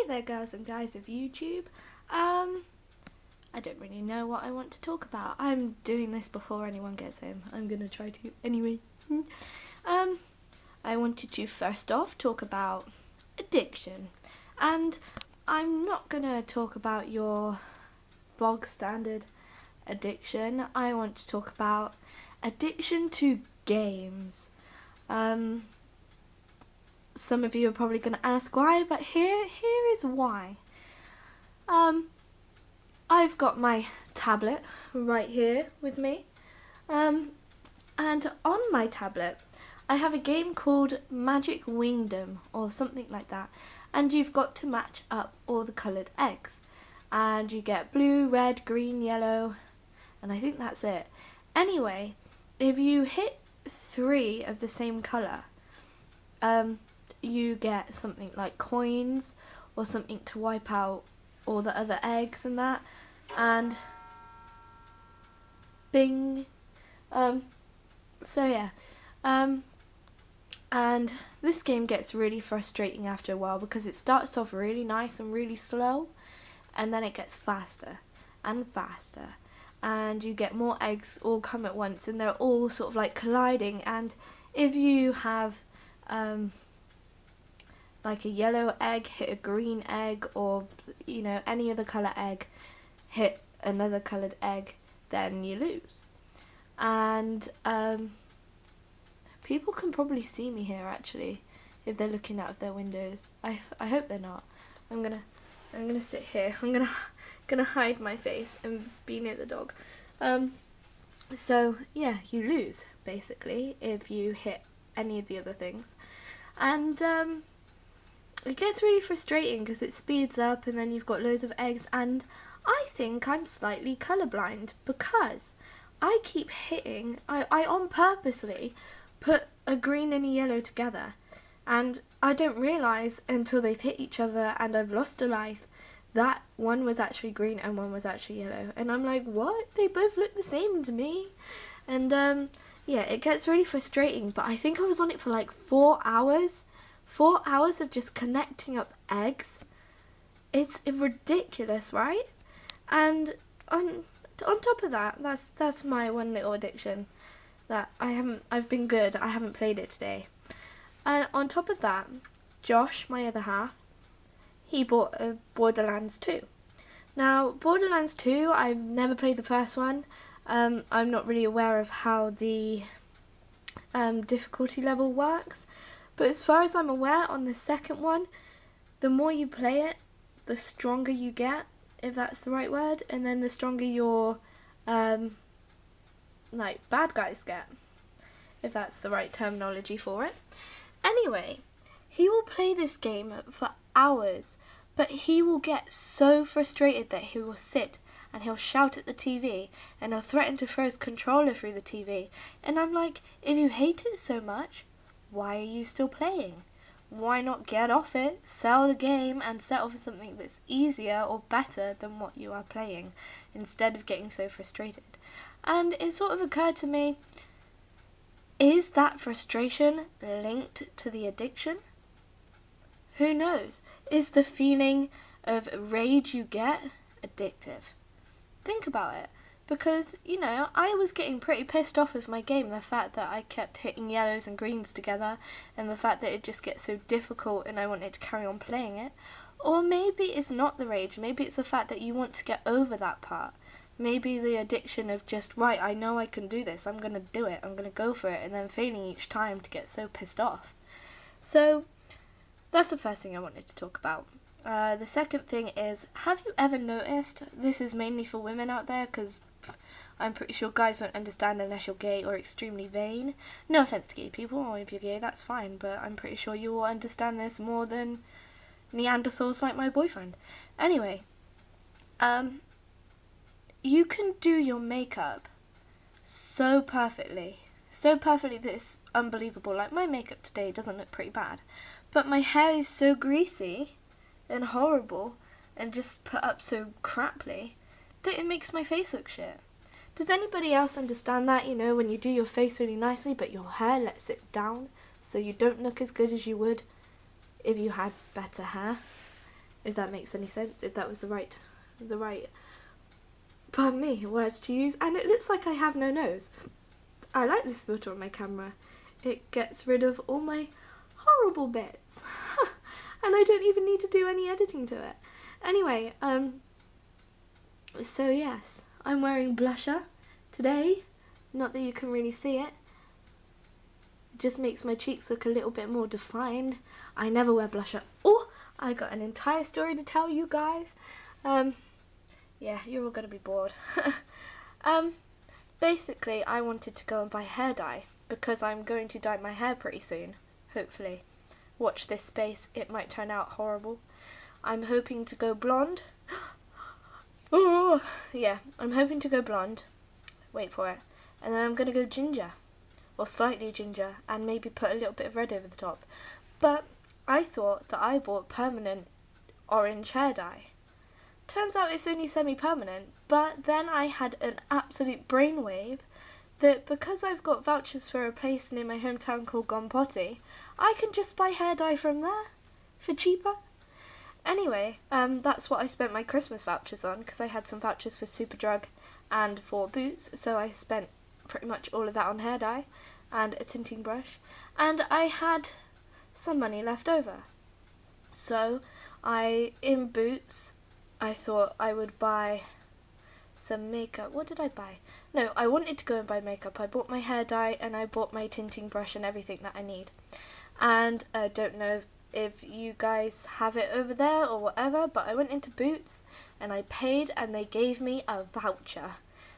Hey there, girls and guys of YouTube. I don't really know what I want to talk about. I'm doing this before anyone gets home. I'm gonna try to anyway. I wanted to first off talk about addiction, and I'm not gonna talk about your bog standard addiction. I want to talk about addiction to games. Some of you are probably going to ask why, but here is why. I've got my tablet right here with me, and on my tablet I have a game called Magic Wingdom or something like that, and you've got to match up all the coloured eggs, and you get blue, red, green, yellow, and I think that's it. Anyway, if you hit 3 of the same colour, you get something like coins or something to wipe out all the other eggs and that, and bing. So yeah, and this game gets really frustrating after a while because it starts off really nice and really slow, and then it gets faster and faster, and you get more eggs all come at once, and they're all sort of like colliding, and if you have like a yellow egg hit a green egg, or any other colour egg hit another coloured egg, then you lose. And people can probably see me here actually if they're looking out of their windows. I hope they're not. I'm gonna sit here. I'm gonna hide my face and be near the dog. So yeah, you lose basically if you hit any of the other things, and it gets really frustrating because it speeds up and then you've got loads of eggs, and I think I'm slightly colourblind because I keep hitting, I on purposely put a green and a yellow together, and I don't realise until they've hit each other and I've lost a life that one was actually green and one was actually yellow, and I'm like, what? They both look the same to me. And yeah, it gets really frustrating, but I think I was on it for like 4 hours. 4 hours of just connecting up eggs. It's ridiculous, right? And on top of that, that's my one little addiction that I've been good. I haven't played it today. And on top of that, Josh, my other half, he bought a Borderlands 2. Now, Borderlands 2, I've never played the first one. I'm not really aware of how the difficulty level works. But as far as I'm aware, on the second one, the more you play it, the stronger you get, if that's the right word, and then the stronger your like bad guys get, if that's the right terminology for it. Anyway, he will play this game for hours, but he will get so frustrated that he will sit and he'll shout at the TV and he'll threaten to throw his controller through the TV. And I'm like, if you hate it so much, why are you still playing? Why not get off it, sell the game, and settle for something that's easier or better than what you are playing, instead of getting so frustrated? And it sort of occurred to me, is that frustration linked to the addiction? Who knows? Is the feeling of rage you get addictive? Think about it. Because, I was getting pretty pissed off with my game, the fact that I kept hitting yellows and greens together, and the fact that it just gets so difficult and I wanted to carry on playing it. Or maybe it's not the rage, maybe it's the fact that you want to get over that part. Maybe the addiction of just, right, I know I can do this, I'm going to do it, I'm going to go for it, and then failing each time to get so pissed off. So, that's the first thing I wanted to talk about. The second thing is, have you ever noticed, this is mainly for women out there, because I'm pretty sure guys won't understand unless you're gay or extremely vain. No offense to gay people, or if you're gay, that's fine, but I'm pretty sure you will understand this more than Neanderthals like my boyfriend. Anyway, you can do your makeup so perfectly that it's unbelievable. Like, my makeup today doesn't look pretty bad, but my hair is so greasy and horrible and just put up so craply that it makes my face look shit. Does anybody else understand that, when you do your face really nicely but your hair lets it down so you don't look as good as you would if you had better hair? if that makes any sense, if that was the right, pardon me, words to use. And it looks like I have no nose. I like this filter on my camera. It gets rid of all my horrible bits. And I don't even need to do any editing to it. Anyway, so yes, I'm wearing blusher today. Not that you can really see it. It just makes my cheeks look a little bit more defined. I never wear blusher. Oh, I got an entire story to tell you guys. Yeah, you're all gonna be bored. Basically, I wanted to go and buy hair dye because I'm going to dye my hair pretty soon, hopefully. Watch this space, it might turn out horrible. I'm hoping to go blonde. Oh, yeah, I'm hoping to go blonde. Wait for it. And then I'm going to go ginger, or slightly ginger, and maybe put a little bit of red over the top. But I thought that I bought permanent orange hair dye. Turns out it's only semi-permanent, but then I had an absolute brainwave that because I've got vouchers for a place near my hometown called Gone Potty, I can just buy hair dye from there for cheaper. Anyway, that's what I spent my Christmas vouchers on, because I had some vouchers for Superdrug and for Boots, so I spent pretty much all of that on hair dye and a tinting brush, and I had some money left over. So in Boots, I thought I would buy some makeup. What did I buy? No, I wanted to go and buy makeup. I bought my hair dye and I bought my tinting brush and everything that I need. And I don't know if you guys have it over there or whatever, but I went into Boots and I paid and they gave me a voucher.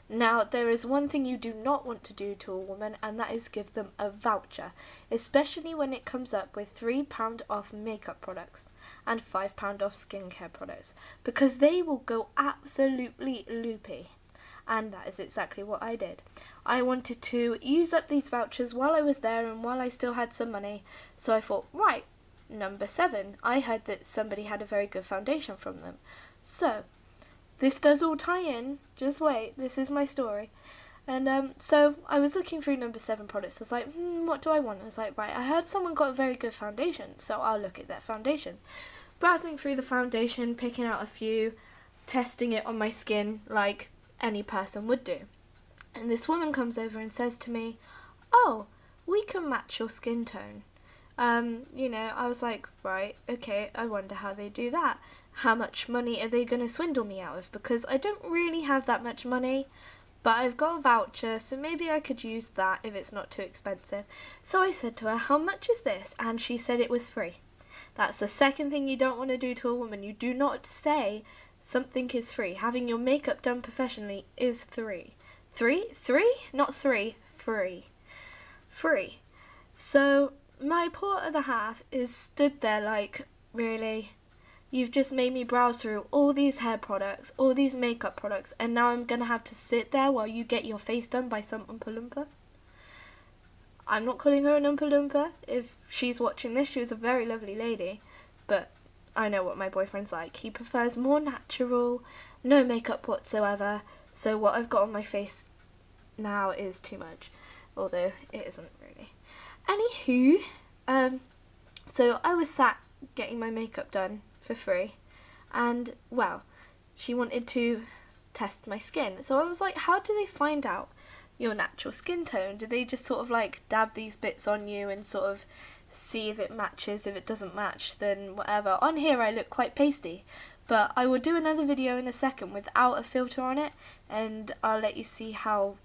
Now, there is one thing you do not want to do to a woman, and that is give them a voucher, especially when it comes up with £3 off makeup products and £5 off skincare products, because they will go absolutely loopy. And that is exactly what I did. I wanted to use up these vouchers while I was there and while I still had some money, so I thought, right, number 7, I heard that somebody had a very good foundation from them. So this does all tie in, just wait, this is my story. And so I was looking through number 7 products. I was like, what do I want? I was like, right, I heard someone got a very good foundation, so I'll look at their foundation. Browsing through the foundation, picking out a few, testing it on my skin like any person would do. And this woman comes over and says to me, oh, we can match your skin tone. I was like, right, okay, I wonder how they do that. How much money are they going to swindle me out of? Because I don't really have that much money, but I've got a voucher, so maybe I could use that if it's not too expensive. So I said to her, how much is this? And she said it was free. That's the second thing you don't want to do to a woman. You do not say something is free. Having your makeup done professionally is free. Three? Not three. Free. So my poor other half is stood there like, really? You've just made me browse through all these hair products, all these makeup products, and now I'm going to have to sit there while you get your face done by some Oompa Loompa? I'm not calling her an Oompa Loompa. If she's watching this, she was a very lovely lady, but I know what my boyfriend's like. He prefers more natural, no makeup whatsoever, so what I've got on my face now is too much, although it isn't really. Anywho, so I was sat getting my makeup done for free, and well, she wanted to test my skin, so I was like, how do they find out your natural skin tone? Do they just sort of like dab these bits on you and sort of see if it matches? If it doesn't match, then whatever. On here I look quite pasty, but I will do another video in a second without a filter on it, and I'll let you see how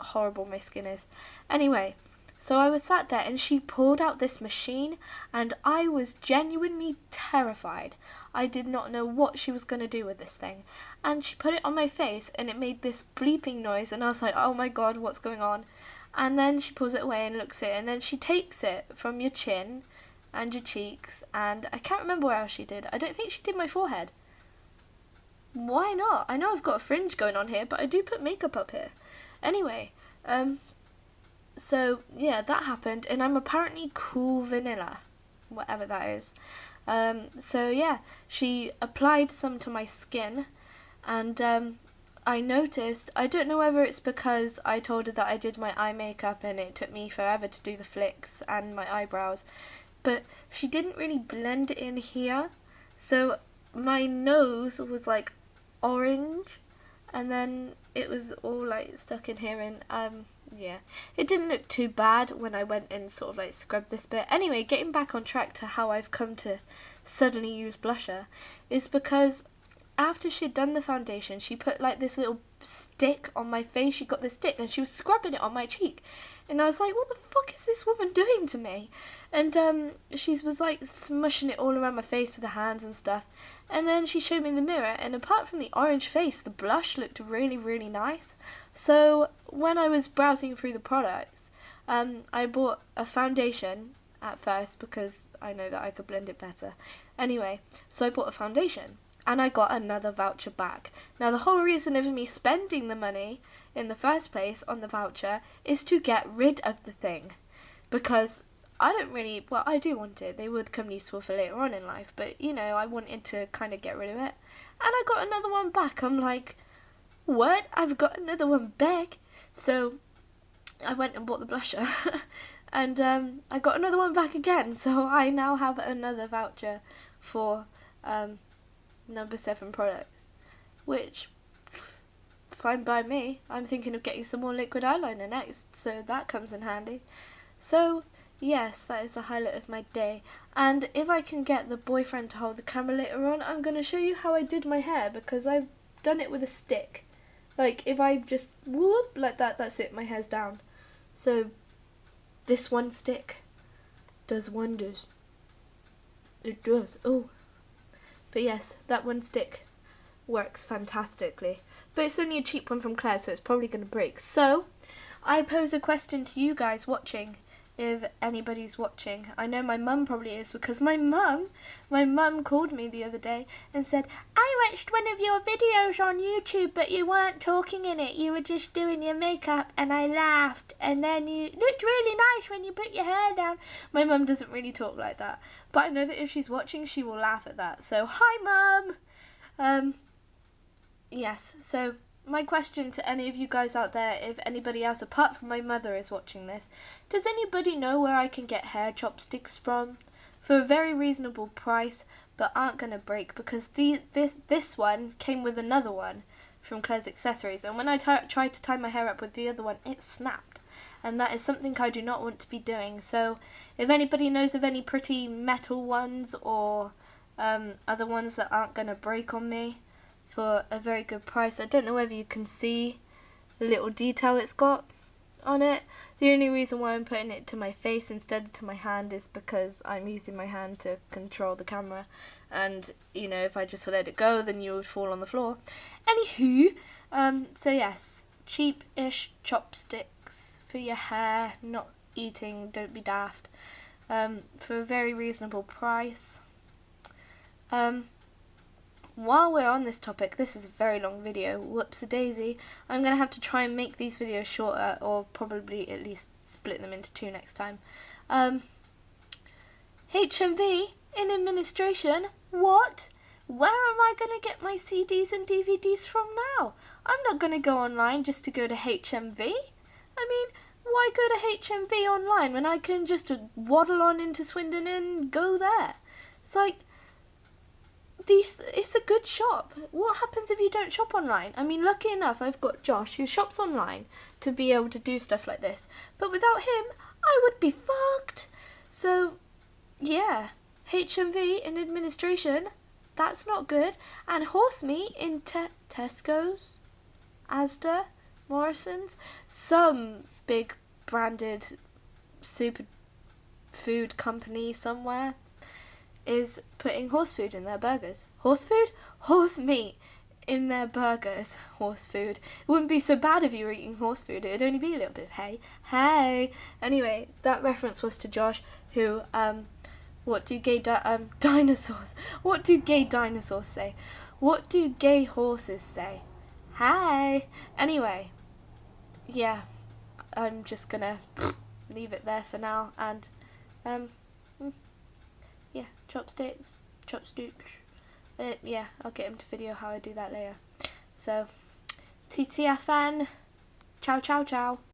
horrible my skin is. Anyway, so I was sat there and she pulled out this machine and I was genuinely terrified. I did not know what she was going to do with this thing. And she put it on my face and it made this bleeping noise and I was like, oh my god, what's going on? And then she pulls it away and looks at it and then she takes it from your chin and your cheeks, and I can't remember where else she did. I don't think she did my forehead. Why not? I know I've got a fringe going on here, but I do put makeup up here. Anyway, so yeah, that happened, and I'm apparently cool vanilla, whatever that is. So yeah, she applied some to my skin, and I noticed, I don't know whether it's because I told her that I did my eye makeup and it took me forever to do the flicks and my eyebrows, but she didn't really blend it in here. So my nose was like orange, and then it was all like stuck in here, and yeah, it didn't look too bad when I went and sort of like scrubbed this bit. Anyway, getting back on track to how I've come to suddenly use blusher is because after she'd done the foundation, she put like this little stick on my face. She got this stick and she was scrubbing it on my cheek, and I was like, what the fuck is this woman doing to me? And she was like smushing it all around my face with her hands and stuff, and then she showed me the mirror, and apart from the orange face, the blush looked really, really nice. So when I was browsing through the products, I bought a foundation at first because I know that I could blend it better. Anyway, so I bought a foundation, and I got another voucher back. Now, the whole reason of me spending the money in the first place on the voucher is to get rid of the thing, because I don't really, well, I do want it. They would come useful for later on in life, but, you know, I wanted to kind of get rid of it. And I got another one back. I'm like, what? I've got another one back? So I went and bought the blusher, and I got another one back again. So I now have another voucher for number 7 products, which, fine by me. I'm thinking of getting some more liquid eyeliner next, so that comes in handy. So yes, that is the highlight of my day. And if I can get the boyfriend to hold the camera later on, I'm going to show you how I did my hair, because I've done it with a stick. Like, if I just whoop like that, that's it, my hair's down. So this one stick does wonders. It does. Oh. But yes, that one stick works fantastically. But it's only a cheap one from Claire, so it's probably going to break. So I pose a question to you guys watching, if anybody's watching. I know my mum probably is, because my mum called me the other day and said, I watched one of your videos on YouTube, but you weren't talking in it, you were just doing your makeup, and I laughed, and then you looked really nice when you put your hair down. My mum doesn't really talk like that, but I know that if she's watching, she will laugh at that. So hi mum. Yes, so my question to any of you guys out there, if anybody else apart from my mother is watching this, does anybody know where I can get hair chopsticks from for a very reasonable price, but aren't going to break? Because this one came with another one from Claire's Accessories, and when I tried to tie my hair up with the other one, it snapped, and that is something I do not want to be doing. So if anybody knows of any pretty metal ones, or other ones that aren't going to break on me for a very good price. I don't know whether you can see the little detail it's got on it. The only reason why I'm putting it to my face instead of to my hand is because I'm using my hand to control the camera, and you know, if I just let it go, then you would fall on the floor. Anywho, so yes, cheap-ish chopsticks for your hair, not eating, don't be daft, for a very reasonable price. While we're on this topic, this is a very long video, whoops-a-daisy. I'm going to have to try and make these videos shorter, or probably at least split them into 2 next time. HMV in administration? What? Where am I going to get my CDs and DVDs from now? I'm not going to go online just to go to HMV. I mean, why go to HMV online when I can just waddle on into Swindon and go there? It's like, it's a good shop. What happens if you don't shop online? I mean, lucky enough, I've got Josh who shops online to be able to do stuff like this. But without him, I would be fucked. So, yeah, HMV in administration, that's not good. And horse meat in Tesco's, Asda, Morrison's, some big branded super food company somewhere is putting horse food in their burgers. Horse food? Horse meat in their burgers. Horse food. It wouldn't be so bad if you were eating horse food. It would only be a little bit of hay. Hey! Anyway, that reference was to Josh, who, what do gay dinosaurs? What do gay dinosaurs say? What do gay horses say? Hi! Anyway, yeah, I'm just gonna leave it there for now, and, yeah, chopsticks. Yeah, I'll get him to video how I do that later. So, TTFN, ciao ciao ciao.